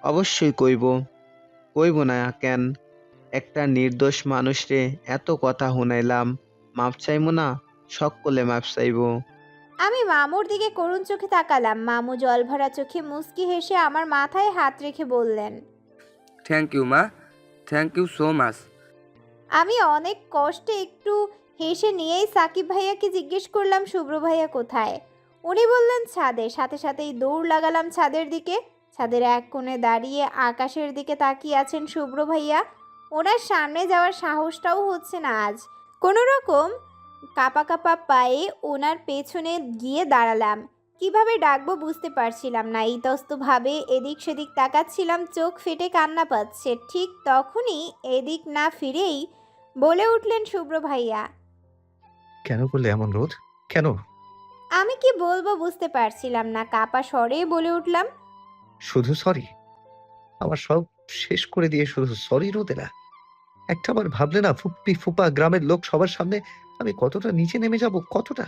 অবশ্যই কইব না কেন? একটা নির্দোষ মানুষরে এত কথা শুনাইলাম, মাপ চাইমু না? সকলে মাপ চাইব। আমি মামুর দিকে করুণ চোখে তাকালাম। মামু জলভরা চোখে মুচকি হেসে আমার মাথায় হাত রেখে বললেন, থ্যাংক ইউ মা, থ্যাংক ইউ সো মাচ। আমি অনেক কষ্টে একটু হেসে নিয়েই সাকিব ভাইয়াকে জিজ্ঞেস করলাম শুভ্র ভাইয়া কোথায়। উনি বললেন ছাদে। সাথে সাথেই দৌড় লাগালাম ছাদের দিকে। ছাদের এক কোণে দাঁড়িয়ে আকাশের দিকে তাকিয়ে আছেন শুভ্র ভাইয়া। ওনার সামনে যাওয়ার সাহসটাও হচ্ছে না আজ। কোনো রকম কাপা কাপা পায়ে ওনার পেছনে গিয়ে দাঁড়ালাম। কিভাবে ডাকবো বুঝতে পারছিলাম না। ইতস্তভাবে এদিক সেদিক তাকাচ্ছিলাম, চোখ ফেটে কান্না পাচ্ছে। ঠিক তখনই এদিক না ফিরেই বলে উঠলেন শুভ্র ভাইয়া। কেন করলে এমন রোধ? কেন? আমি কি বলবো বুঝতে পারছিলাম না। কাপা স্বরে বলে উঠলাম, শুধু সরি? আমার সব শেষ করে দিয়ে শুধু সরি রোদেলা? একটা বার ভাবলে না, ফুপ্পি ফুপা গ্রামের লোক সবার সামনে আমি কতটা নিচে নেমে যাব, কতটা?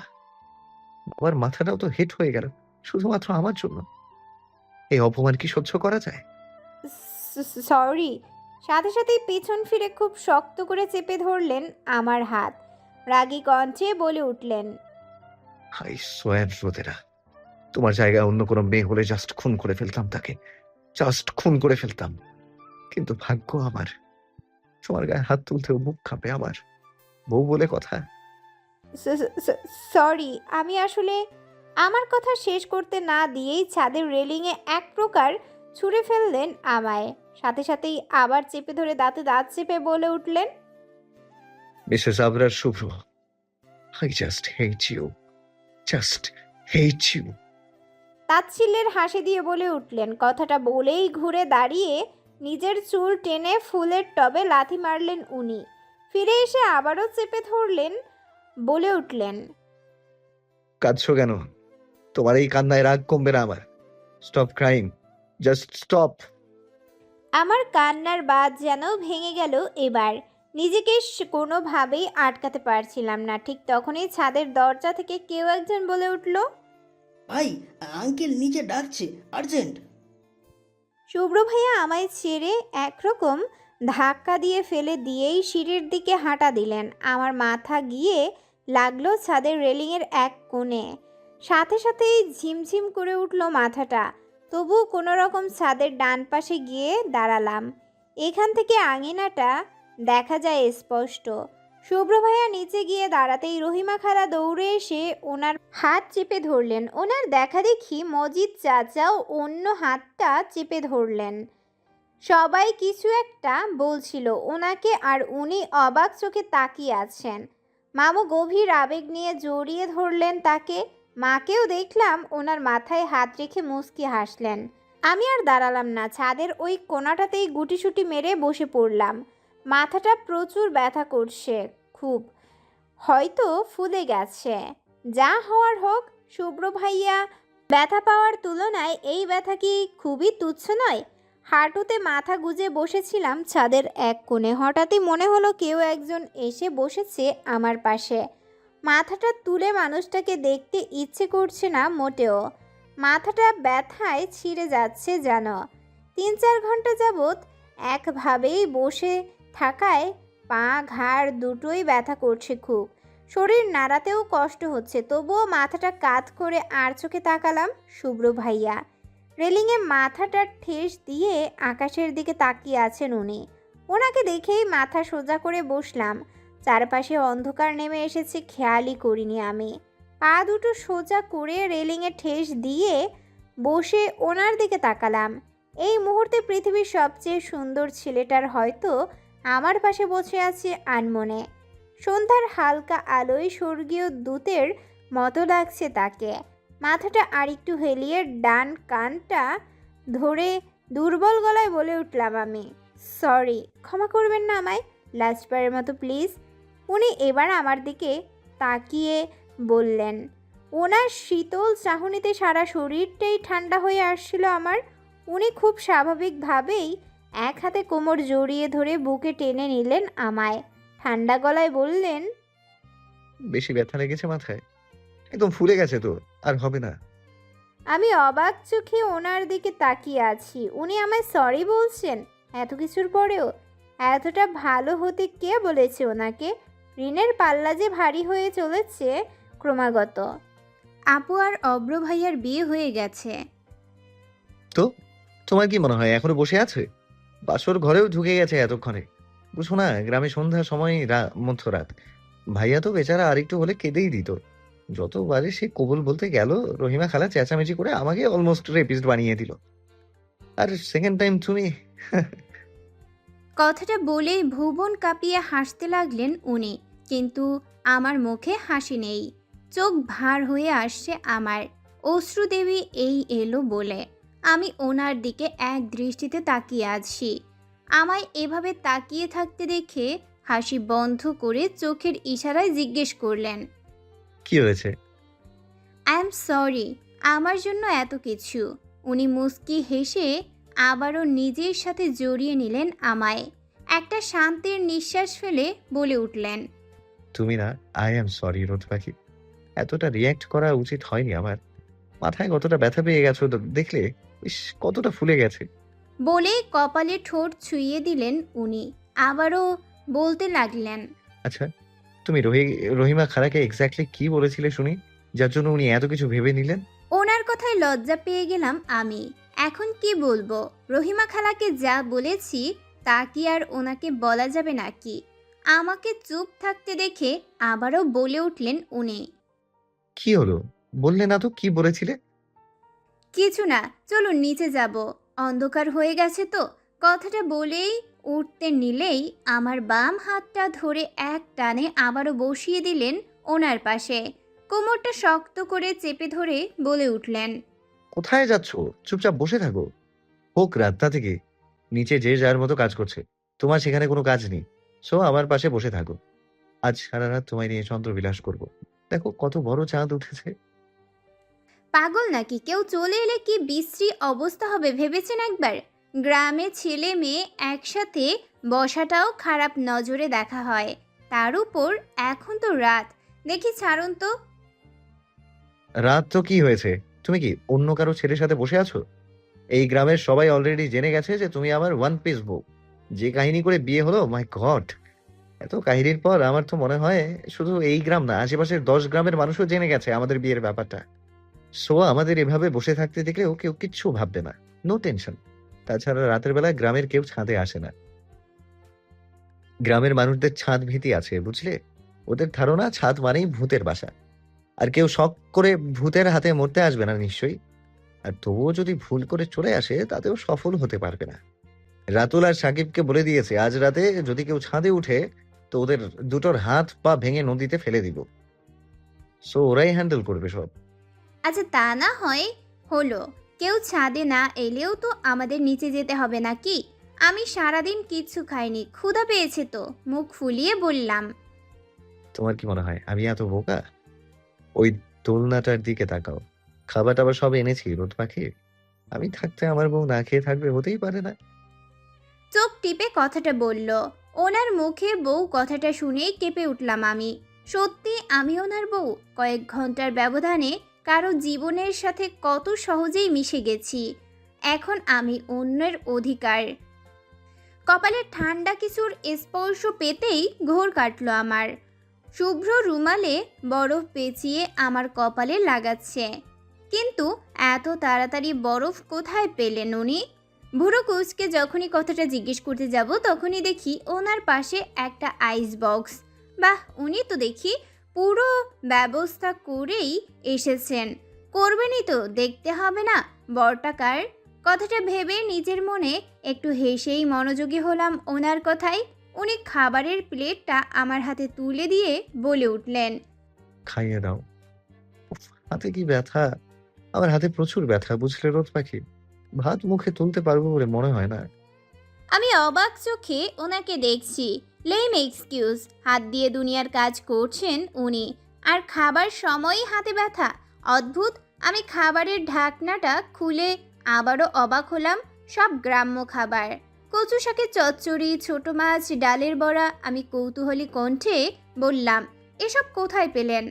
আমার মাথাটাও তো হেট হয়ে গেল শুধুমাত্র আমার জন্য। এই অপমান কি সহ্য করা যায়? সরি। সাথে সাথেই পেছন ফিরে খুব শক্ত করে চেপে ধরলেন আমার হাত। রাগী কণ্ঠে বলে উঠলেন, হাই সোয়ান রোদেলা, তোমার জায়গায় অন্য কোনো মেয়ে হলে জাস্ট খুন করে ফেলতাম তাকে, জাস্ট খুন করে ফেলতাম। কিন্তু ভাগ্য আমার, তোমার গায়ে হাত তুলতেও মুখ কাঁপে আমার। বউ বলে কথা। সরি। আমি আসলে আমার কথা শেষ করতে না দিয়েই ছাদের রেলিংয়ে এক প্রকার ছুঁড়ে ফেললেন আমায়। সাথে সাথেই আবার চেপে ধরে দাঁতে দাঁত চেপে বলে উঠলেন, Mrs Abrar Shubhra, I just hate you, just hate you. তাচ্ছিল্যের হাসি দিয়ে বলে উঠলেন। কথাটা বলেই ঘুরে দাঁড়িয়ে নিজের চুল টেনে ফুলের টবে লাথি মারলেন উনি। ফিরে এসে আবারও চেপে ধরলেন, বলে উঠলেন, কাঁদছো কেন? তোমার এই কান্নায় রাগ কমবে না আমার। Stop crying, just stop. আমার কান্নার বাঁধ যেন ভেঙে গেল এবার। নিজেকে কোনোভাবেই আটকাতে পারছিলাম না। ঠিক তখনই ছাদের দরজা থেকে কেউ একজন বলে উঠল, ভাই, আঙ্কেল নিচে ডাকছে, আর্জেন্ট। শুভ্র ভাইয়া আমায় ছেড়ে একরকম ধাক্কা দিয়ে ফেলে দিয়েই সিঁড়ির দিকে হাঁটা দিলেন। আমার মাথা গিয়ে লাগলো ছাদের রেলিংয়ের এক কোণে। সাথে সাথেই ঝিমঝিম করে উঠল মাথাটা। তবুও কোনো রকম ছাদের ডান পাশে গিয়ে দাঁড়ালাম। এখান থেকে আঙিনাটা দেখা যায় স্পষ্ট। শুভ্র ভাইয়া নিচে গিয়ে দাঁড়াতেই রহিমা খালা দৌড়ে এসে ওনার হাত চেপে ধরলেন। ওনার দেখা দেখি মজিদ চাচাও অন্য হাতটা চেপে ধরলেন। সবাই কিছু একটা বলছিল ওনাকে, আর উনি অবাক চোখে তাকিয়ে আছেন। মামু গভীর আবেগ নিয়ে জড়িয়ে ধরলেন তাকে। মাকেও দেখলাম ওনার মাথায় হাত রেখে মুচকি হাসলেন। আমি আর দাঁড়ালাম না, ছাদের ওই কোণাটাতেই গুটিসুটি মেরে বসে পড়লাম। মাথাটা প্রচুর ব্যথা করছে, খুব, হয়তো ফুলে গেছে। যা হওয়ার হোক। শুভ্র ভাইয়া ব্যথা পাওয়ার তুলনায় এই ব্যথা কি খুবই তুচ্ছ নয়? হাঁটুতে মাথা গুজে বসেছিলাম ছাদের এক কোণে। হঠাৎই মনে হলো কেউ একজন এসে বসেছে আমার পাশে। মাথাটা তুলে মানুষটাকে দেখতে ইচ্ছে করছে না মোটেও। মাথাটা ব্যথায় ছিঁড়ে যাচ্ছে যেন। 3-4 ঘন্টা যাবৎ একভাবেই বসে থাকায় পা ঘাড় দুটোই ব্যথা করছে খুব। শরীর নাড়াতেও কষ্ট হচ্ছে। তবুও মাথাটা কাত করে আর চোখে তাকালাম শুভ্র ভাইয়া। রেলিংয়ে মাথাটা ঠেস দিয়ে আকাশের দিকে তাকিয়ে আছেন উনি। ওনাকে দেখেই মাথা সোজা করে বসলাম। চারপাশে অন্ধকার নেমে এসেছে খেয়ালই করিনি আমি। পা দুটো সোজা করে রেলিংয়ে ঠেস দিয়ে বসে ওনার দিকে তাকালাম। এই মুহূর্তে পৃথিবীর সবচেয়ে সুন্দর ছেলেটার হয়তো আমার পাশে বসে আছে আনমনে। সন্ধ্যার হালকা আলোয় স্বর্গীয় দূতের মতো লাগছে তাকে। মাথাটা আরেকটু হেলিয়ে ডান কানটা ধরে দুর্বল গলায় বলে উঠলাম আমি, সরি, ক্ষমা করবেন না আমায়, লাস্টবারের মতো প্লিজ। উনি এবার আমার দিকে তাকিয়ে বললেন। ওনার শীতল চাহনিতে সারা শরীরটাই ঠান্ডা হয়ে আসছিল আমার। উনি খুব স্বাভাবিকভাবেই এক হাতে কোমর জড়িয়ে ধরে বুকে টেনে নিলেন আমায়। ঠান্ডা গলায় বললেন, বেশি ব্যথা লেগেছে মাথায়? একদম ফুলে গেছে তো, আর হবে না। আমি অবাক চোখে ওনার দিকে তাকিয়ে আছি। উনি আমায় সরি বলছেন এত কিছুর পরেও? এতটা ভালো হতে কে বলেছে ওনাকে? ঋণের পাল্লা যে ভারী হয়ে চলেছে ক্রমাগত। আপু আর অব্র ভাইয়ার বিয়ে হয়ে গেছে। তো তোমার কি মনে হয় এখনো বসে আছে? বাসর ঘরেও ঢুকে গেছে এতক্ষণে। বুঝো না, গ্রামে সন্ধ্যার সময় মধ্যরাত। ভাইয়া তো বেচারা আরেকটু হলে কেঁদেই দিত। যতবারে সে কবুল বলতে গেল, রহিমা খালা চেঁচামেচি করে আমাকে অলমোস্ট রেপিস্ট বানিয়ে দিল। আর সেকেন্ড টাইম তুমি। কথাটা বলেই ভুবন কাঁপিয়ে হাসতে লাগলেন উনি, কিন্তু আমার মুখে হাসি নেই। চোখ ভার হয়ে আসছে আমার। অশ্রুদেবী এই এলো বলে আমি ওনার দিকে এক দৃষ্টিতে তাকিয়ে আছি। আমায় এভাবে তাকিয়ে থাকতে দেখে হাসি বন্ধ করে চোখের ইশারায় জিজ্ঞেস করলেন, কি হয়েছে? আই এম সরি আমার জন্য এত কিছু। উনি মুস্কি হেসে আবারও নিজের সাথে জড়িয়ে নিলেন আমায়। একটা শান্তির নিঃশ্বাস ফেলে বলে উঠলেন, তুমি না, আই এম সরি রোদ পাখি। এতটা রিয়্যাক্ট করা উচিত হয়নি আমার। মাথায় কতটা ব্যথা পেয়ে গেছো দেখলে। ইস, কতটা ফুলে গেছে। বলে কপালে ঠোঁট ছুঁয়ে দিলেন উনি। আবারও বলতে লাগলেন, আচ্ছা, তুমি রহিমা খালাকে এক্স্যাক্টলি কি বলেছিলে শুনি, যার জন্য উনি এত কিছু ভেবে নিলেন? ওনার কথায় লজ্জা পেয়ে গেলাম আমি। এখন কি বলবো? রহিমা খালাকে যা বলেছি তা কি আর ওনাকে বলা যাবে নাকি? আমাকে চুপ থাকতে দেখে আবারও বলে উঠলেন উনি, কি হলো, বললে না তো কি বলেছিলে? কিছু না, চলুন নিচে যাব, অন্ধকার হয়ে গেছে তো। কথাটা বলেই উঠতে নিলেই আমার বাম হাতটা ধরে এক টানে আবারও বসিয়ে দিলেন ওনার পাশে। কোমরটা শক্ত করে চেপে ধরে বলে উঠলেন, কোথায় যাচ্ছ? চুপচাপ বসে থাকো। হোক রাতটা থেকে নিচে যে যার মতো কাজ করছে, তোমার সেখানে কোনো কাজ নেই। সো আমার পাশে বসে থাকো। আজ সারা রাত তোমায় নিয়ে চন্দ্রবিলাস করব। দেখো কত বড় চাঁদ উঠেছে। পাগল নাকি? কেউ চলে এলে কি বিশ্রী অবস্থা হবে ভেবেছেন একবার? গ্রামে ছেলে মেয়ে একসাথে বসাটাও খারাপ নজরে দেখা হয়, তার উপর এখন তো রাত। দেখি ছাড়ুন তো। রাত তো কি হয়েছে? তুমি কি অন্য কারো ছেলের সাথে বসে আছো? এই গ্রামের সবাই অলরেডি জেনে গেছে যে তুমি আমার ওয়ান পিস বউ। যে কাহিনী করে বিয়ে হলো, মাই গড! এত কাহিনীর পর আমার তো মনে হয় শুধু এই গ্রাম না, আশেপাশের 10 গ্রামের মানুষও জেনে গেছে আমাদের বিয়ের ব্যাপারটা। সো আমাদের এভাবে বসে থাকতে দেখলেও কেউ কিচ্ছু ভাববে না। No tension. তাছাড়া রাতের বেলা গ্রামের কেউ ছাদে আসে না। গ্রামের মানুষদের ছাদ ভীতি আছে, বুঝলে? ওদের ধারণা ছাদ মানেই ভূতের বাসা। আর কেউ শখ করে ভূতের হাতে মরতে আসবে না নিশ্চয়ই। আর তবুও যদি ভুল করে চলে আসে, তাতেও সফল হতে পারবে না। রাতুল আর সাকিবকে বলে দিয়েছে আজ রাতে যদি কেউ ছাদে উঠে, তো ওদের দুটোর হাত পা ভেঙে নদীতে ফেলে দিব। সো ওরাই হ্যান্ডেল করবে সব। আচ্ছা তা না হয় হলো, কেউ ছাদে না এলেও তো আমাদের নিচে যেতে হবে নাকি? আমি সারাদিন কিচ্ছু খাইনি, ক্ষুধা পেয়েছে তো। মুখ ফুলিয়ে বললাম, তোমার কি মনে হয় আমি এত বোকা? ওই দোলনাটার দিকে তাকাও। খাবার টাবার সব এনেছি রোদ পাখি। আমি থাকতে আমার বউ না খেয়ে থাকবে? হতেই পারে না। চোখ টিপে কথাটা বলল। ওনার মুখে বউ কথাটা শুনেই কেঁপে উঠলাম আমি। সত্যি আমি ওনার বউ? কয়েক ঘন্টার ব্যবধানে কারো জীবনের সাথে কত সহজেই মিশে গেছি। এখন আমি অন্যের অধিকার। কপালে ঠান্ডা কিছুর স্পর্শ পেতেই ঘোর কাটলো আমার। শুভ্র রুমালে বরফ পেঁচিয়ে আমার কপালে লাগাচ্ছে, কিন্তু এত তাড়াতাড়ি বরফ কোথায় পেলেন উনি? ভুরু কুচকে যখনই কথাটা জিজ্ঞেস করতে যাব তখনই দেখি ওনার পাশে একটা আইস বক্স। বাহ, উনি তো দেখি পুরো ব্যবস্থা করেই এসেছেন। করবেনই তো, দেখতে হবে না বরটাকার? কথাটা ভেবে নিজের মনে একটু হেসেই মনোযোগী হলাম ওনার কথায়। উনি খাবারের প্লেটটা আমার হাতে তুলে দিয়ে বলে উঠলেন, খাইয়ে দাও। উফ, হাতে কি ব্যথা! আমার হাতে প্রচুর ব্যথা, বুঝলে রোদ পাখি? ভাত মুখে তুলতে পারবো বলে মনে হয় না। আমি অবাক চোখে ওনাকে দেখছি। লেম এক্সকিউজ, হাত দিয়ে দুনিয়ার কাজ করছেন উনি, আর খাবার সময়ই হাতে ব্যথা? অদ্ভুত। আমি খাবারের ঢাকনাটা খুলে আবারও অবাক হলাম। সব গ্রাম্য খাবার, কচু শাকের চচ্চড়ি, ছোট মাছ, ডালের বড়া। আমি কৌতূহলী কণ্ঠে বললাম, এসব কোথায় পেলেন?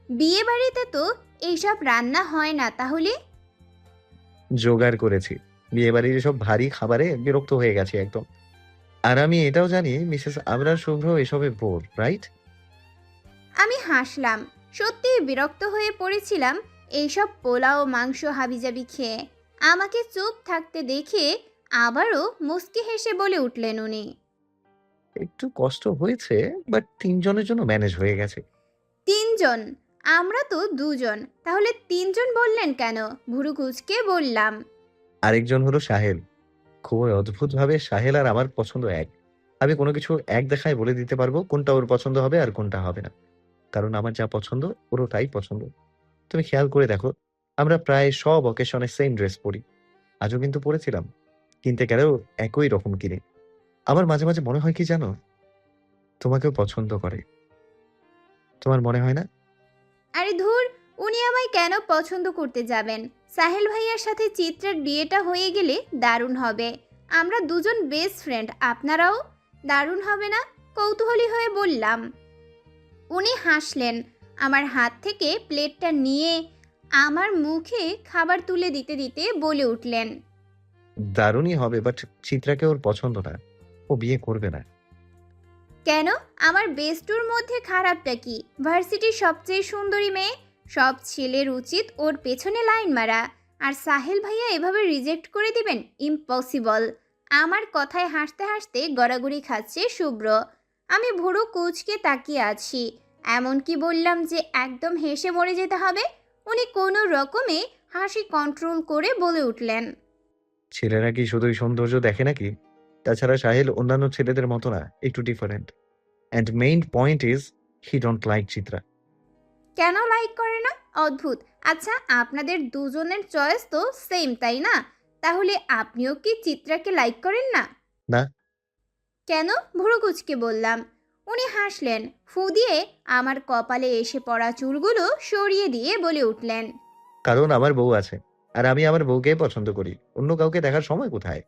বিয়ে বাড়িতে তো এইসব রান্না হয় না তাহলে? জোগাড় করেছি। বিয়েবাড়ির এসব ভারী খাবারে বিরক্ত হয়ে গেছি একদম। আর আমি এটাও জানি মিসেস আবরার শুভ্র এসবে বোর, রাইট? আমি হাসলাম। সত্যিই বিরক্ত হয়ে পড়েছিলাম এইসব পোলাও মাংস হাবিজাবি খেয়ে। আমাকে চুপ থাকতে দেখে আবারও মুচকি হেসে বলে উঠলেন উনি। একটু কষ্ট হয়েছে, বাট ৩ জনের জন্য ম্যানেজ হয়ে গেছে। ৩ জন? আমরা তো ২ জন। তাহলে ৩ জন বললেন কেন? ভুরু কুঁচকে বললাম। আরেকজন হলো সাহেল। খুবই অদ্ভুতভাবে সাহেল আর আমার পছন্দ এক। আমি কোনো কিছু এক দেখায় বলে দিতে পারবো কোনটা ওর পছন্দ হবে আর কোনটা হবে না। কারণ আমার যা পছন্দ ওর ওটাই পছন্দ। তুমি খেয়াল করে দেখো, আমরা প্রায় সব অকেশনে সেম ড্রেস পরি। আজও কিন্তু পরেছিলাম। কিনতে গেলেও একই রকম কিনি। আমার মাঝে মাঝে মনে হয় কি জানো, তোমাকেও পছন্দ করে। তোমার মনে হয় না? আরে ধুর, উনি আমায় কেন পছন্দ করতে যাবেন? সাহেল ভাইয়ার সাথে চিত্রার বিয়েটা হয়ে গেলে দারুণ হবে। আমরা ২ জন বেস্ট ফ্রেন্ড, আপনারাও। দারুণ হবে না? কৌতূহলী হয়ে বললাম। উনি হাসলেন। আমার হাত থেকে প্লেটটা নিয়ে আমার মুখে খাবার তুলে দিতে দিতে বলে উঠলেন। দারুণই হবে, বাট চিত্রাকে ওর পছন্দ না। ও বিয়ে করবে না। কেন? আমার বেস্টুর মধ্যে খারাপটা কি? ভার্সিটির সবচেয়ে সুন্দরী মেয়ে। সব ছেলের উচিত ওর পেছনে লাইন মারা। আর সাহেল ভাইয়া এভাবে রিজেক্ট করে দিবেন? ইম্পসিবল। আমার কথায় হাসতে হাসতে গড়াগড়ি খাচ্ছে শুভ্র। আমি ভুরু কুঁচকে তাকিয়ে আছি। এমনকি বললাম যে একদম হেসে মরে যেতে হবে। উনি কোনো রকমে হাসি কন্ট্রোল করে বলে উঠলেন। ছেলেরা কি শুধুই সৌন্দর্য দেখে নাকি? তাছাড়া সাহেল অন্যান্য ছেলেদের মতো না, একটু different. And main point is he don't like Chitra. কেন লাইক করে না? অদ্ভুত। আচ্ছা, আপনাদের ২ জনের চয়েস তো সেম, তাই না? তাহলে আপনিও কি চিত্রাকে লাইক করেন না? না। কেন? ভুরু কুঁচকে বললাম। উনি হাসলেন। ফু দিয়ে আমার কপালে এসে পড়া চুলগুলো সরিয়ে দিয়ে বলে উঠলেন। কারণ আমার বউ আছে। আর আমি আমার বউকে পছন্দ করি। অন্য কাউকে দেখার সময় কোথায়?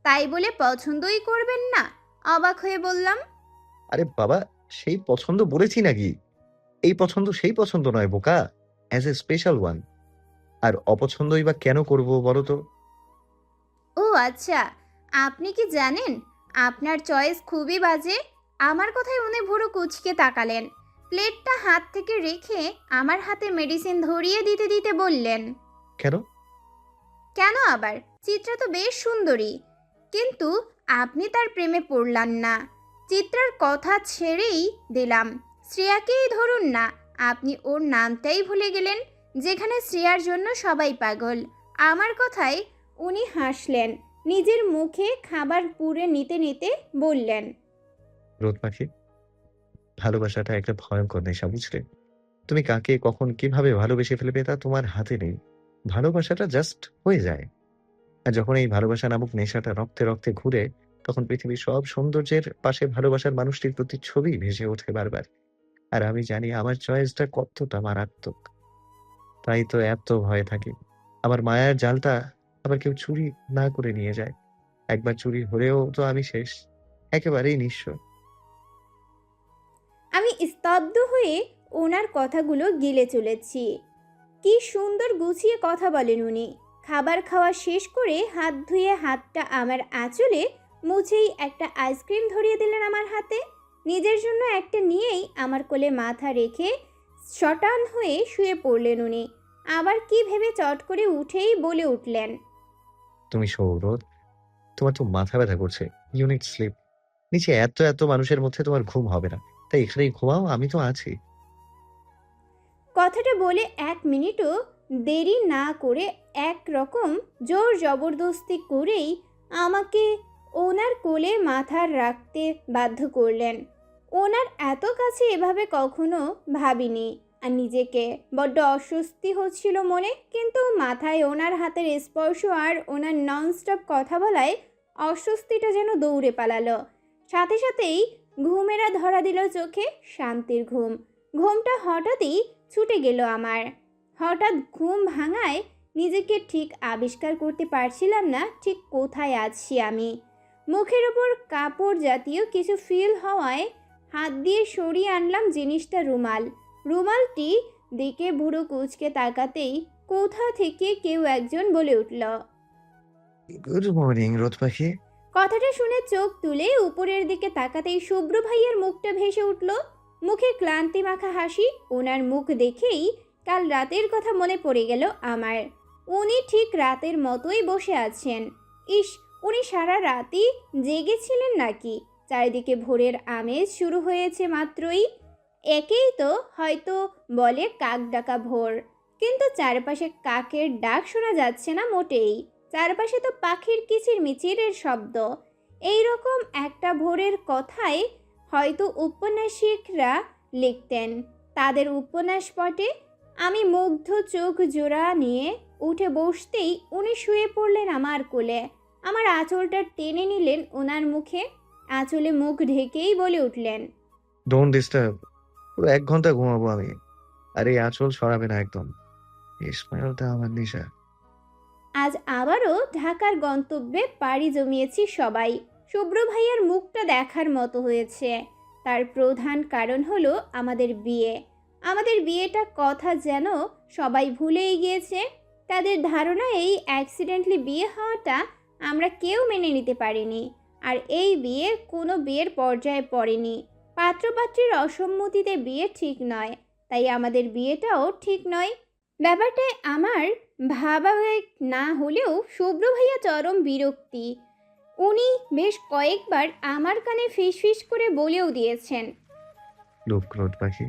তাই বলে পছন্দই করবেন না? অবাক হয়ে বললাম। আরে বাবা, সেই পছন্দ বলেছি নাকি? এই পছন্দ সেই পছন্দ নয় বোকা। As a special one. আর অপছন্দই বা কেন করব বলো তো? ও আচ্ছা, আপনি কি জানেন আপনার চয়েস খুবই বাজে? আমার কথায় উনি ভুরু কুঁচকে তাকালেন। প্লেটটা হাত থেকে রেখে আমার হাতে মেডিসিন ধরিয়ে দিতে দিতে বললেন। কেন? কেন আবার? চিত্রা তো বেশ সুন্দরী। কিন্তু আপনি তার প্রেমে পড়লেন না। চিত্রার কথা ছেড়েই দিলাম। শ্রেয়াকেই ধরুন না, আপনি ওর নামটাই ভুলে গেলেন, যেখানে শ্রেয়ার জন্য সবাই পাগল। আমার কথায় উনি হাসলেন। নিজের মুখে খাবার পুরে নিতে নিতে বললেন। রোদ পাখি, ভালোবাসাটা একটা ভয়ঙ্কর নেশা, বুঝলে? তুমি কাকে কখন কিভাবে ভালোবেসে ফেলবে তা তোমার হাতে নেই। ভালোবাসাটা জাস্ট হয়ে যায়। আর যখন এই ভালোবাসা নামক নেশাটা রক্তে রক্তে ঘুরে, তখন পৃথিবীর সব সৌন্দর্যের পাশে ভালোবাসার মানুষটির প্রতি ছবি ভেসে ওঠে বারবার। আর আমি জানি আমার চয়েসটা কতটা মারাত্মক। তাই তো এত ভয়ে থাকি আমার মায়ার জালটা আবার কেউ চুরি না করে নিয়ে যায়। একবার চুরি হলেও তো আমি শেষ, একেবারেই নিঃস্ব। আমি স্তব্ধ হয়ে ওনার কথাগুলো গিলে চলেছি। কি সুন্দর গুছিয়ে কথা বলেন উনি। খাবার খাওয়া শেষ করে হাত ধুয়ে হাতটা আমার আঁচলে মুছেই একটা আইসক্রিম ধরিয়ে দিলেন আমার হাতে। নিজের জন্য একটা নিয়েই আমার কোলে মাথা রেখে শটান হয়ে শুয়ে পড়লেন উনি। আবার কি ভেবে চট করে উঠেই বলে উঠলেন। তুমি সৌরভ, তোমার তো মাথা ব্যথা করছে। You need sleep. নিচে এত এত মানুষের মধ্যে তোমার ঘুম হবে না, তাই এখানেই ঘুমাও, আমি তো আছি। কথাটা বলে ১ মিনিটও দেরি না করে এক রকম জোর জবরদস্তি করেই আমাকে ওনার কোলে মাথা রাখতে বাধ্য করলেন। ওনার এত কাছে এভাবে কখনো ভাবিনি। আর নিজেকে বড্ড অস্বস্তি হচ্ছিল মনে, কিন্তু মাথায় ওনার হাতের স্পর্শ আর ওনার ননস্টপ কথা বলায় অস্বস্তিটা যেন দৌড়ে পালালো। সাথে সাথেই ঘুমেরা ধরা দিল চোখে, শান্তির ঘুম। ঘুমটা হঠাৎই ছুটে গেল আমার। হঠাৎ ঘুম ভাঙায় নিজেকে ঠিক আবিষ্কার করতে পারছিলাম না ঠিক কোথায় আছি আমি। মুখের ওপর কাপড় জাতীয় কিছু ফিল হওয়ায় হাত দিয়ে সরিয়ে আনলাম জিনিসটা রুমাল। রুমালটি দিকে ভুরু কুঁচকে তাকাতেই কোথা থেকে কেউ একজন বলে উঠল। গুড মর্নিং রোদ পাখি। কথাটা শুনে চোখ তুলে উপরের দিকে তাকাতেই শুভ্র ভাইয়ের মুখটা ভেসে উঠল, মুখে ক্লান্তি মাখা হাসি। ওনার মুখ দেখেই কাল রাতের কথা মনে পড়ে গেল আমার। উনি ঠিক রাতের মতোই বসে আছেন। ইস, উনি সারা রাতই জেগেছিলেন নাকি? চারিদিকে ভোরের আমেজ শুরু হয়েছে মাত্রই। একেই তো হয়তো বলে কাক ডাকা ভোর, কিন্তু চারপাশে কাকের ডাক শোনা যাচ্ছে না মোটেই। চারপাশে তো পাখির কিচিরমিচিরের শব্দ। এই রকম একটা ভোরের কথাই হয়তো উপন্যাসিকরা লিখতেন তাদের উপন্যাস পটে। আমি মুগ্ধ চোখ জোড়া নিয়ে উঠে বসতেই উনি শুয়ে পড়লেন আমার কোলে। আমার আঁচলটা টেনে নিলেন ওনার মুখে, আঁচলে মুখ ঢেকেই বলে উঠলেন, ডোন্ট ডিস্টার্ব। পুরো 1 ঘন্টা ঘুমাবো আমি। আর এই আঁচল সরাবে না একদম। এই স্মাইলটা আমার নেশা। আজ আবারও ঢাকার গন্তব্যে পাড়ি জমিয়েছি সবাই। শুভ্র ভাইয়ার মুখটা দেখার মতো হয়েছে। তার প্রধান কারণ হলো আমাদের বিয়ে। আমাদের বিয়েটা কথা যেন সবাই ভুলেই গিয়েছে। তাদের ধারণা এই অ্যাক্সিডেন্টলি বিয়ে হওয়াটা আমরা কেউ মেনে নিতে পারিনি। আর এই বিয়ে কোনো বিয়ের পর্যায়ে পড়েনি। পাত্রপাত্রীর অসম্মতিতে বিয়ে ঠিক নয়, তাই আমাদের বিয়েটাও ঠিক নয়। ব্যাপারটায় আমার ভাবাবেগ না হলেও শুভ্র ভাইয়া চরম বিরক্তি। উনি বেশ কয়েকবার আমার কানে ফিসফিস করে বলেও দিয়েছেন, লোক রোদ পাখি।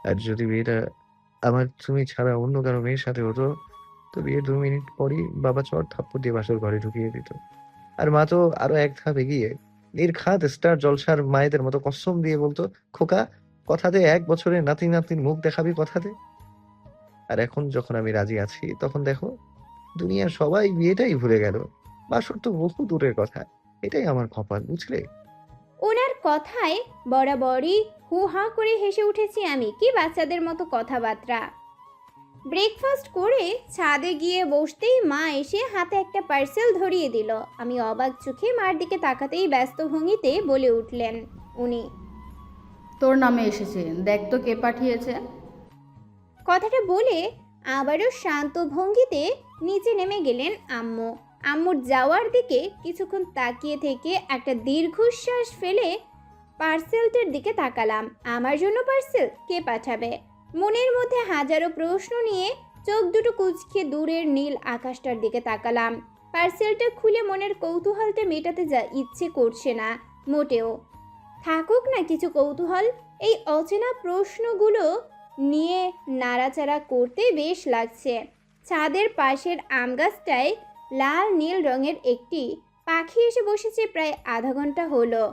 আর যদি বিয়েটা আমার তুমি ছাড়া অন্য কারো মেয়ের সাথে হতো, তো বিয়ের 2 মিনিট পরই বাবা চড় থাপ্পড় দিয়ে বাসর ঘরে ঢুকিয়ে দিত। আর মা তো আরো এক ধাপ এগিয়ে নির্ঘাত স্টার জলসার মায়েদের মতো কসম দিয়ে বলতো, খোকা কথা দে 1 বছরে নাতি নাতনির মুখ দেখাবি, কথা দে। আর এখন যখন আমি রাজি আছি, তখন দেখো দুনিয়ার সবাই বিয়েটাই ভুলে গেল। বাসর তো বহু দূরের কথা। এটাই আমার কপাল, বুঝলে? ওনার কথায় বরাবরই হু হা করে হেসে উঠেছি আমি। কি বাচ্চাদের মতো কথাবার্তা। ব্রেকফাস্ট করে ছাদে গিয়ে বসতেই মা এসে হাতে একটা পার্সেল ধরিয়ে দিল। আমি অবাক চোখে মার দিকে তাকাতেই ব্যস্ত ভঙ্গিতে বলে উঠলেন উনি, তোর নামে এসেছে, দেখ তো কে পাঠিয়েছে। কথাটা বলে আবারও শান্ত ভঙ্গিতে নিচে নেমে গেলেন আম্মু। আম্মুর যাওয়ার দিকে কিছুক্ষণ তাকিয়ে থেকে একটা দীর্ঘশ্বাস ফেলে পার্সেলটার দিকে তাকালাম। আমার জন্য পার্সেল? কে পাঠাবে? মনের মধ্যে হাজারো প্রশ্ন নিয়ে চোখ দুটো কুঁচকে দূরের নীল আকাশটার দিকে তাকালাম। পার্সেলটা খুলে মনের কৌতূহলটা মেটাতে যা ইচ্ছে করছে না মোটেও। থাকুক না কিছু কৌতূহল, এই অচেনা প্রশ্নগুলো নিয়ে নাড়াচাড়া করতে বেশ লাগছে। ছাদের পাশের আম গাছটায় লাল নীল রঙের একটি পাখি এসে বসেছে প্রায় আধা ঘন্টা হলো।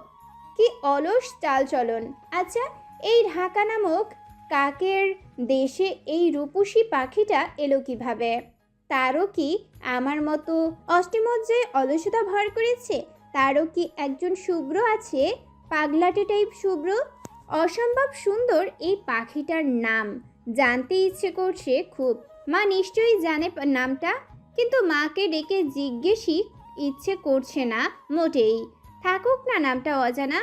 কি অলস চালচলন! আচ্ছা, এই ঢাকা নামক কাকের দেশে এই রূপসী পাখিটা এলো কিভাবে? তারও কি আমার মতো অষ্টিমজ্জায় অলসতা ভর করেছে? তারও কি একজন শুভ্র আছে, পাগলাটে টাইপ শুভ্র? অসম্ভব সুন্দর এই পাখিটার নাম জানতে ইচ্ছে করছে খুব। মা নিশ্চয়ই জানে নামটা, কিন্তু মাকে ডেকে জিজ্ঞেসই ইচ্ছে করছে না মোটেই। থাকুক না নামটা অজানা।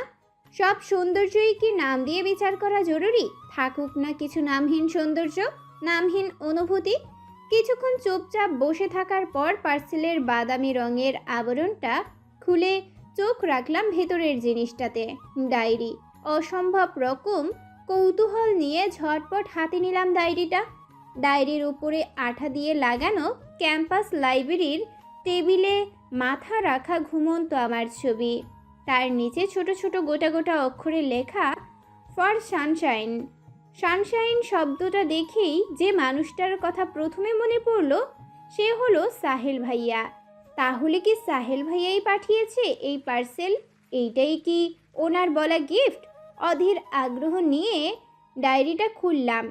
সব সৌন্দর্যই কি নাম দিয়ে বিচার করা জরুরি? থাকুক না কিছু নামহীন সৌন্দর্য, নামহীন অনুভূতি। কিছুক্ষণ চুপচাপ বসে থাকার পর পার্সেলের বাদামি রঙের আবরণটা খুলে চোখ রাখলাম ভেতরের জিনিসটাতে। ডায়েরি। অসম্ভব রকম কৌতূহল নিয়ে ঝটপট হাতে নিলাম ডায়েরিটা। ডায়েরির উপরে আঠা দিয়ে লাগানো ক্যাম্পাস লাইব্রেরির টেবিলে মাথা রাখা ঘুমন্ত আমার ছবি। তার নিচে ছোট ছোট গোটা গোটা অক্ষরে লেখা ফর সানশাইন। সানশাইন শব্দটা দেখেই যে মানুষটার কথা প্রথমে মনে পড়ল সে হলো সাহেল ভাইয়া। তাহলে কি সাহেল ভাইয়াই পাঠিয়েছে এই পার্সেল? এইটাই কি ওনার বলা গিফট? অধীর আগ্রহ নিয়ে ডায়েরিটা খুললাম।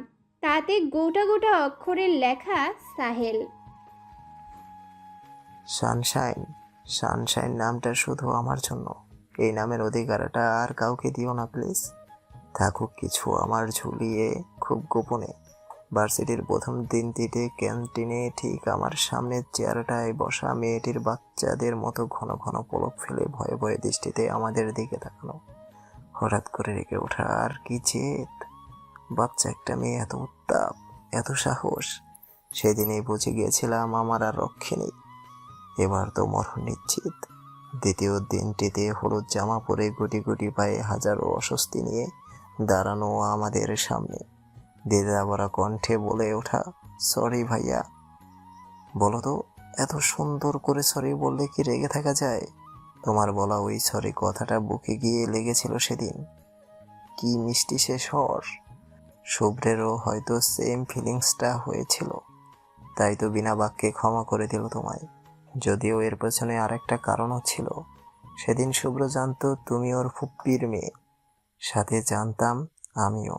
তাতে গোটা গোটা অক্ষরের লেখা সাহেল। সানশাইন। সানশাইন নামটা শুধু আমার জন্য। এই নামের অধিকারটা আর কাউকে দিও না প্লিজ। থাকুক কিছু আমার ঝুলিয়ে খুব গোপনে। ভার্সিটির প্রথম দিনটিতে ক্যান্টিনে ঠিক আমার সামনের চেয়ারটায় বসা মেয়েটির বাচ্চাদের মতো ঘন ঘন পলক ফেলে ভয়ে ভয়ে দৃষ্টিতে আমাদের দিকে তাকানো। হঠাৎ করে রেগে ওঠা, আর কি জেদ! বাচ্চা একটা মেয়ে, এত উত্তাপ, এত সাহস। সেদিনই বুঝে গিয়েছিলাম আমার আর রক্ষে নেই। এবার তো মরণ নিশ্চিত। দ্বিতীয় দিনটিতে হলুদ জামা পরে গুটি গুটি পায়ে হাজারো অস্বস্তি নিয়ে দাঁড়ানো আমাদের সামনে দ্বিধাভরা কণ্ঠে বলে ওঠা, সরি ভাইয়া। বলো তো, এত সুন্দর করে সরি বললে কি রেগে থাকা যায়? তোমার বলা ওই সরি কথাটা বুকে গিয়ে লেগেছিল সেদিন। কি মিষ্টি সে স্বর। শুভ্রেরও হয়তো সেম ফিলিংসটা হয়েছিল, তাই তো বিনা বাক্যে ক্ষমা করে দিল তোমায়। যদিও এর পেছনে আরেকটা কারণও ছিল। সেদিন শুভ্র জানতো তুমি ওর ফুপ্পির মেয়ে, সাথে জানতাম আমিও।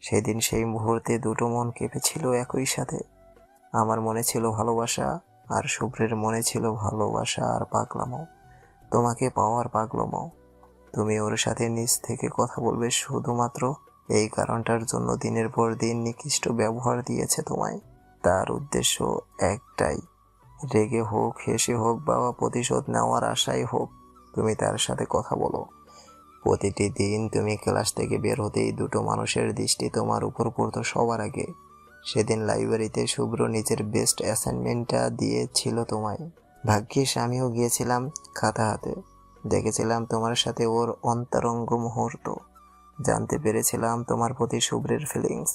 সেদিন সেই মুহূর্তে দুটো মন কেঁপেছিল একই সাথে। আমার মনে ছিল ভালোবাসা, আর শুভ্রের মনে ছিল ভালোবাসা আর পাগলামো, তোমাকে পাওয়ার পাগলামো। তুমি ওর সাথে নিজ থেকে কথা বলবে শুধুমাত্র এই কারণটার জন্য দিনের পর দিন নিকৃষ্ট ব্যবহার দিয়েছে তোমায়। তার উদ্দেশ্য একটাই, রেগে হোক, হেসে হোক বা প্রতিশোধ নেওয়ার আশায় হোক, তুমি তার সাথে কথা বলো। প্রতিটি দিন তুমি ক্লাস থেকে বের হতেই দুটো মানুষের দৃষ্টি তোমার উপর পড়তো সবার আগে। সেদিন লাইব্রেরিতে শুভ্র নিজের বেস্ট অ্যাসাইনমেন্টটা দিয়েছিল তোমায়। ভাগ্যিস আমিও গিয়েছিলাম খাতা হাতে। দেখেছিলাম তোমার সাথে ওর অন্তরঙ্গ মুহূর্ত, জানতে পেরেছিলাম তোমার প্রতি শুভ্রের ফিলিংস,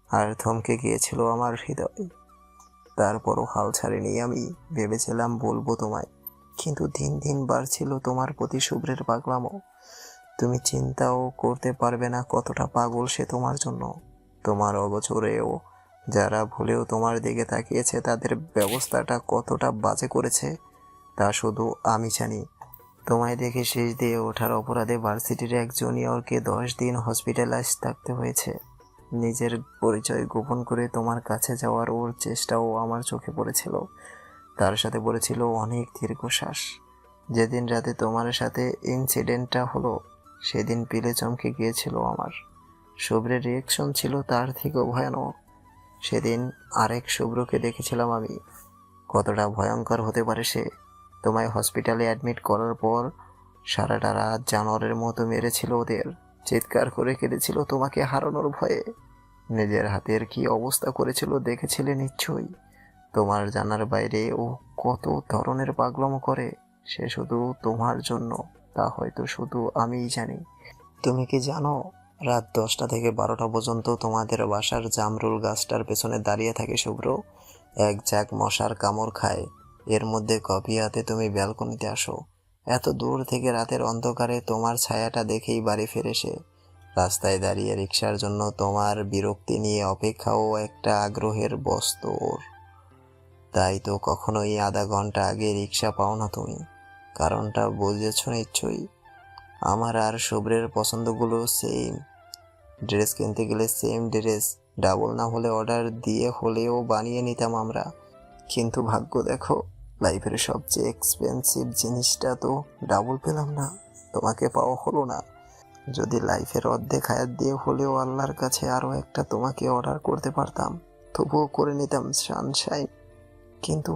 আর থমকে গিয়েছিল আমার হৃদয়। তারপরও হাল ছাড়িনি আমি। ভেবেছিলাম বলবো তোমায়, কিন্তু দিন দিন বাড়ছিল তোমার প্রতি শুভ্রের পাগলামো। তুমি চিন্তাও করতে পারবে না কতটা পাগল সে তোমার জন্য। তোমার অগোচরেও যারা ভুলেও তোমার দিকে তাকিয়েছে তাদের ব্যবস্থাটা কতটা বাজে করেছে তা শুধু আমি জানি। তোমায় দেখে শেষ দিয়ে ওঠার অপরাধে ভার্সিটির এক জুনিয়রকে 10 দিন হসপিটালাইজ থাকতে হয়েছে। নিজের পরিচয় গোপন করে তোমার কাছে যাওয়ার ওর চেষ্টাও আমার চোখে পড়েছিল। তার সাথে পড়েছিল অনেক দীর্ঘশ্বাস। যেদিন রাতে তোমার সাথে ইনসিডেন্টটা হলো সেদিন পিলে চমকে গিয়েছিল আমার। শুভ্রের রিয়েকশন ছিল তার থেকেও ভয়ানক। সেদিন আরেক শুভ্রকে দেখেছিলাম আমি। কতটা ভয়ঙ্কর হতে পারে সে। তোমায় হসপিটালে অ্যাডমিট করার পর সারাটা রাত জানোয়ারের মতো মেরেছিল ওদের, চিৎকার করে কেঁদেছিল তোমাকে হারানোর ভয়ে। নিজের হাতের কি অবস্থা করেছিল দেখেছিলে নিশ্চয়ই। তোমার জানার বাইরে ও কত ধরনের পাগলামো করে সে শুধু তোমার জন্য, তা হয়তো শুধু আমিই জানি। তুমি কি জানো, রাত 10টা থেকে 12টা পর্যন্ত তোমাদের বাসার জামরুল গাছটার পেছনে দাঁড়িয়ে থাকে শুভ্র, এক ঝাঁক মশার কামড় খায়। এর মধ্যে কফি হাতে তুমি ব্যালকনিতে আসো। এত দূর থেকে রাতের অন্ধকারে তোমার ছায়াটা দেখেই বাড়ি ফিরে সে। রাস্তায় দাঁড়িয়ে রিক্সার জন্য তোমার বিরক্তি নিয়ে অপেক্ষাও একটা আগ্রহের বস্তু ওর। তাই তো কখনোই আধা ঘন্টা আগে রিক্সা পাও না তুমি। কারণটা বুঝেছ নিশ্চয়ই। আমার আর শুভ্রের পছন্দগুলো সেম। ড্রেস কিনতে গেলে সেম ড্রেস ডাবল না হলে অর্ডার দিয়ে হলেও বানিয়ে নিতাম আমরা। কিন্তু ভাগ্য দেখো, লাইফের সবচেয়ে এক্সপেন্সিভ জিনিসটা তো ডাবল পেলাম না, তোমাকে পাওয়া হলো না। যদি লাইফের অর্ধেক হায়াত দিয়ে হলেও আল্লাহর কাছে আরও একটা তোমাকে অর্ডার করতে পারতাম, তবুও করে নিতাম সানশাইন। কিন্তু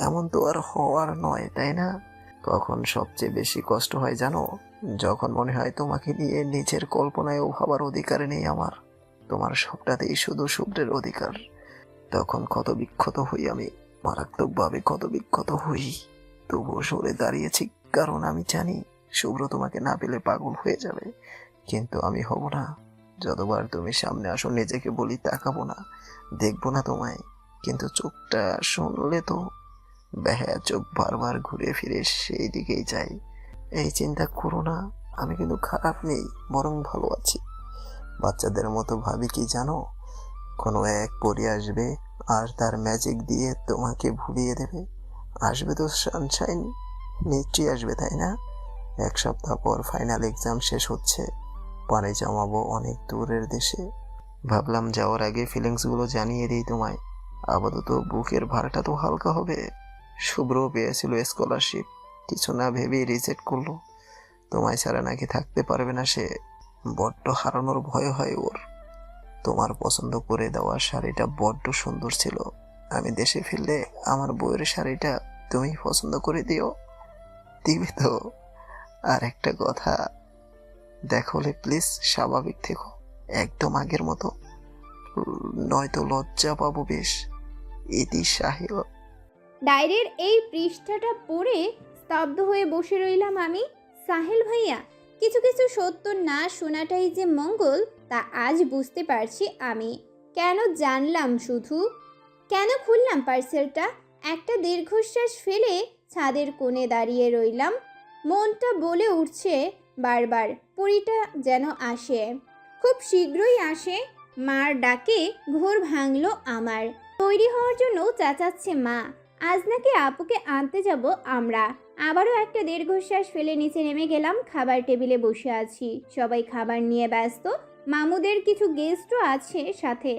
এমন তো আর হওয়ার নয়, তাই না? কখন সবচেয়ে বেশি কষ্ট হয় জানো? যখন মনে হয় তোমাকে নিয়ে নিজের কল্পনায়ও ভাবার অধিকার নেই আমার। তোমার সবটাতেই শুধু শুভ্রের অধিকার। তখন কত বিক্ষত হই আমি, মারাত্মকভাবে কত বিক্ষত হই। তবুও সরে দাঁড়িয়েছি, কারণ আমি জানি শুভ্র তোমাকে না পেলে পাগল হয়ে যাবে। কিন্তু আমি হব না। যতবার তুমি সামনে আসো নিজেকে বলি তাকাবো না, দেখবো না তোমায়, কিন্তু চোখটা শুনলে তো বেহায়া চোখ বারবার ঘুরে ফিরে সেই দিকেই যায়। এই চিন্তা করো না, আমি কিন্তু খারাপ নেই, বরং ভালো আছি। বাচ্চাদের মতো ভাবি কি জানো, কোনো এক পরি আসবে আর তার ম্যাজিক দিয়ে তোমাকে ভুলিয়ে দেবে। আসবে তো সানশাইন, নিশ্চয়ই আসবে, তাই না? 1 সপ্তাহ পর ফাইনাল এক্সাম শেষ হচ্ছে, পাড়ি জমাবো অনেক দূরের দেশে। ভাবলাম যাওয়ার আগে ফিলিংসগুলো জানিয়ে দিই তোমায়, আপাতত বুকের ভারটা তো হালকা হবে। শুভ্র পেয়েছিল স্কলারশিপ, কিছু না ভেবেই রিজেক্ট করলো। তোমায় ছাড়া নাকি থাকতে পারবে না সে, বড্ড হারানোর ভয় হয় ওর। তোমার পছন্দ করে দেওয়া শাড়িটা বড্ড সুন্দর ছিল। আমি দেশে ফিরলে আমার বউয়ের শাড়িটা তুমি পছন্দ করে দিবে তো? আর একটা কথা, দেখলে প্লিজ স্বাভাবিক থেকো, একদম আগের মতো, নয়তো লজ্জা পাবো বেশ। ইতি সাহেব। ডায়েরির এই পৃষ্ঠাটা পড়ে স্তব্ধ হয়ে বসে রইলাম আমি। সাহেল ভাইয়া, কিছু কিছু সত্য না শোনাটাই যে মঙ্গল তা আজ বুঝতে পারছি আমি। কেন জানলাম শুধু, কেন খুললাম পার্সেলটা? একটা দীর্ঘশ্বাস ফেলে ছাদের কোণে দাঁড়িয়ে রইলাম। মনটা বলে উঠছে বারবার পরীটা যেন আসে, খুব শীঘ্রই আসে। মার ডাকে ঘোর ভাঙলো আমার। তৈরি হওয়ার জন্য চেঁচাচ্ছে মা। আজ নাকি আপুকে আনতে যাব আমরা। আবারও একটা দীর্ঘশ্বাস ফেলে নিচে নেমে গেলাম। খাবার টেবিলে বসে আছি, সবাই খাবার নিয়ে ব্যস্ত। মামুদের কিছু গেস্টও আছে সাথে।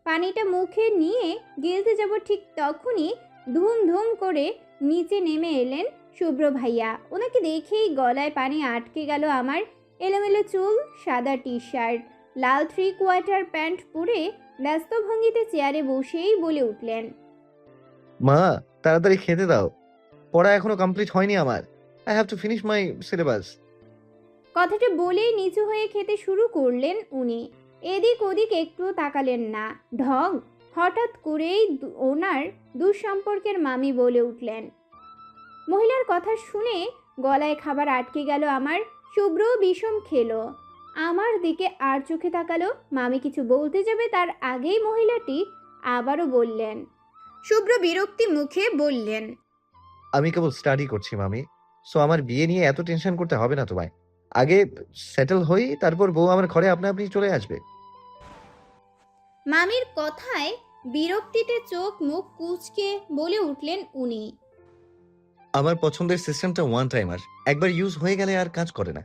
পানিটা মুখে নিয়ে গিলতে যাব ঠিক তখনই ধুম ধুম করে নিচে নেমে এলেন শুভ্র ভাইয়া। ওনাকে দেখেই গলায় পানি আটকে গেল আমার। এলোমেলো চুল, সাদা টি শার্ট, লাল 3/4 প্যান্ট পরে ব্যস্ত ভঙ্গিতে চেয়ারে বসেই বলে উঠলেন, মা, তাড়াতাড়ি খেতে দাও, পড়া এখনো কমপ্লিট হয়নি আমার। I have to finish my syllabus. কথাটা বলেই নিচু হয়ে খেতে শুরু করলেন উনি। এদিক ওদিক একটুও তাকালেন না। ঢং। হঠাৎ করেই ওনার দুঃসম্পর্কের মামি বলে উঠলেন। মহিলার কথা শুনে গলায় খাবার আটকে গেল আমার। শুভ্রও বিষম খেলো। আমার দিকে আর চোখে তাকালো। মামি কিছু বলতে যাবে তার আগেই মহিলাটি আবারও বললেন। শুভ্র বিরক্তি মুখে বললেন, আমি কেবল স্টাডি করছি মামি, সো আমার বিয়ে নিয়ে এত টেনশন করতে হবে না তোমায়। আগে সেটেল হই, তারপর বউ আমার ঘরে আপনা আপনি চলে আসবে। মামির কথায় বিরক্তিতে চোখ মুখ কুঁচকে বলে উঠলেন উনি। আমার পছন্দের সিস্টেমটা ওয়ান টাইমার, একবার ইউজ হয়ে গেলে আর কাজ করে না।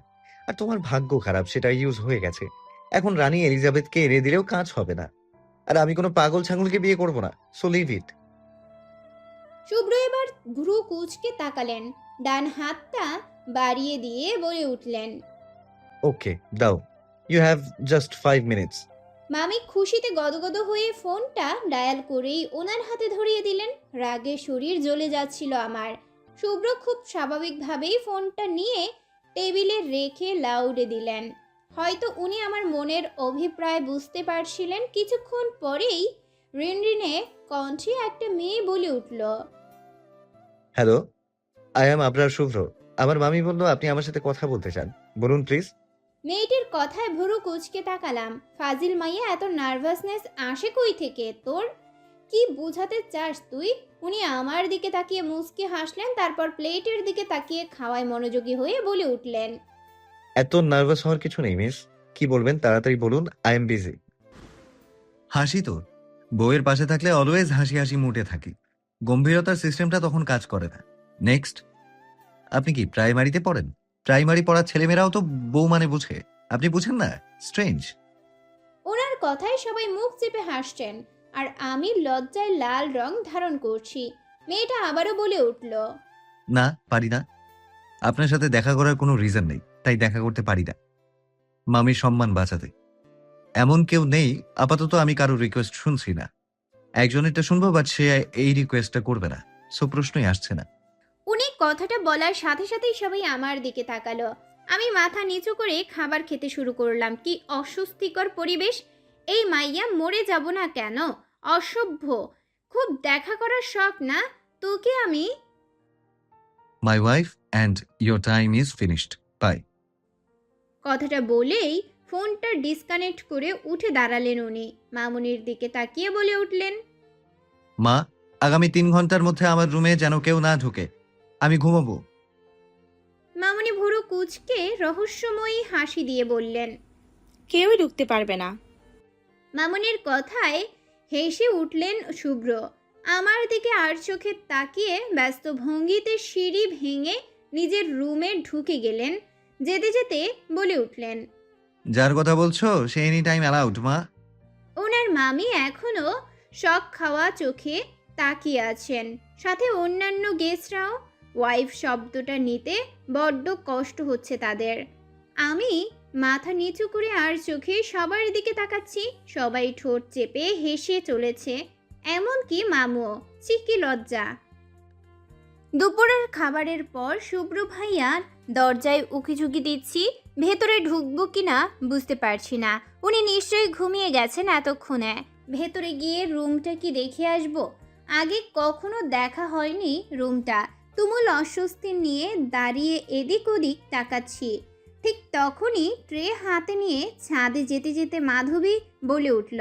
আর তোমার ভাগ্য খারাপ, সেটা ইউজ হয়ে গেছে। এখন রানী এলিজাবেথকে এনে দিলেও কাজ হবে না। আর আমি কোনো পাগল ছাগলকে বিয়ে করব না, সো লিভ ইট। শুভ্র এবার ভ্রু কুঁচকে তাকালেন, ডান হাতটা বাড়িয়ে দিয়ে বলে উঠলেন। ওকে, দাও, ইউ হ্যাভ জাস্ট 5 মিনিটস। মামি খুশিতে গদগদ হয়ে ফোনটা ডায়াল করেই ওনার হাতে ধরিয়ে দিলেন। রাগে শরীর জ্বলে যাচ্ছিল আমার। শুভ্র খুব স্বাভাবিকভাবেই ফোনটা নিয়ে টেবিলে রেখে লাউডে দিলেন। হয়তো উনি আমার মনের অভিপ্রায় বুঝতে পারছিলেন। কিছুক্ষণ পরেই রিনরিনে কণ্ঠে একটা মেয়ে বলে উঠল, হ্যালো, আই এম আবরার শুভ্র। আমার মামি বললো আপনি আমার সাথে কথা বলতে চান, বলুন প্লিজ। মেয়েটির কথায় ভুরু কুঁচকে তাকালাম। ফাজিল মাইয়া, এত নার্ভাসনেস আসে কই থেকে তোর? কি বোঝাতে চাস তুই? উনি আমার দিকে তাকিয়ে মুচকে হাসলেন, তারপর প্লেটের দিকে তাকিয়ে খাওয়ায় মনোযোগী হয়ে বলে উঠলেন, এত নার্ভাস হওয়ার কিছু নেই মিস। কি বলবেন তাড়াতাড়ি বলুন, আই এম বিজি। হাসি তো বউয়ের পাশে থাকলে অলওয়েজ হাসি হাসি মুডে থাকি, গম্ভীরতার সিস্টেমটা তখন কাজ করে না। নেক্সট। আপনি কি প্রাইমারিতে পড়েন? প্রাইমারি পড়ার ছেলেমেয়েরাও তো বউ মানে বুঝে, আপনি বুঝেন না? স্ট্রেঞ্জ। ওনার কথায় সবাই মুখ চেপে হাসছেন আর আমি লজ্জায় লাল রং ধারণ করছি। মেয়েটা আবারও বলে উঠল, না, পারি না। আপনার সাথে দেখা করার কোনো রিজন নেই, তাই দেখা করতে পারি না, মামির সম্মান বাঁচাতে। এমন কেউ নেই আপাতত, আমি কারো রিকোয়েস্ট শুনছি না। একজনেরটা শুনবো, বাট সে এই রিকোয়েস্টটা করবে না, সো প্রশ্নই আসছে না। উনি কথাটা বলার সাথে সাথেই সবাই আমার দিকে তাকালো। আমি মাথা নিচু করে খাবার খেতে শুরু করলাম। কি অস্বস্তিকর পরিবেশ! এই মাইয়া, মরে যাব না কেন? অসভ্য! খুব দেখা করার শখ না তোকে আমি? My wife and your time is finished, bye. কথাটা বলেই ফোনটা ডিসকানেক্ট করে উঠে দাঁড়ালেন উনি। মামুনির দিকে তাকিয়ে বলে উঠলেন, মা, আগামী 3 ঘন্টার মধ্যে আমার রুমে যেন কেউ না ঢুকে, আমি ঘুমাবো। মামুনি ভুরু কুঁচকে রহস্যময়ী হাসি দিয়ে বললেন, কেউই ঢুকতে পারবে না। মামুনির কথায় হেসে উঠলেন শুভ্র। আমার দিকে আর চোখে তাকিয়ে ব্যস্ত ভঙ্গিতে সিঁড়ি ভেঙে নিজের রুমে ঢুকে গেলেন। যেতে যেতে বলে উঠলেন, যার কথা বলছো সে এনি টাইম অ্যালাউড, মা। ওনার মামি এখনো শখ খাওয়া চোখে তাকিয়ে আছেন, সাথে অন্যান্য গেস্টরাও। ওয়াইফ শব্দটা নিতে বড্ড কষ্ট হচ্ছে তাদের। আমি মাথা নিচু করে আর চোখে সবার দিকে তাকাচ্ছি। সবাই ঠোঁট চেপে হেসে চলেছে, এমনকি মামুও। চিকি লজ্জা! দুপুরের খাবারের পর শুভ্র ভাইয়ার দরজায় উকিঝুঁকি দিচ্ছি। ভেতরে ঢুকবো কিনা বুঝতে পারছি না। উনি নিশ্চয়ই ঘুমিয়ে গেছেন এতক্ষণে। ভেতরে গিয়ে রুমটা কি দেখে আসবো? আগে কখনো দেখা হয়নি রুমটা। তুমুল অস্বস্তি নিয়ে দাঁড়িয়ে এদিক ওদিক তাকাচ্ছি। ঠিক তখনই ট্রে হাতে নিয়ে ছাদে যেতে যেতে মাধবী বলে উঠল,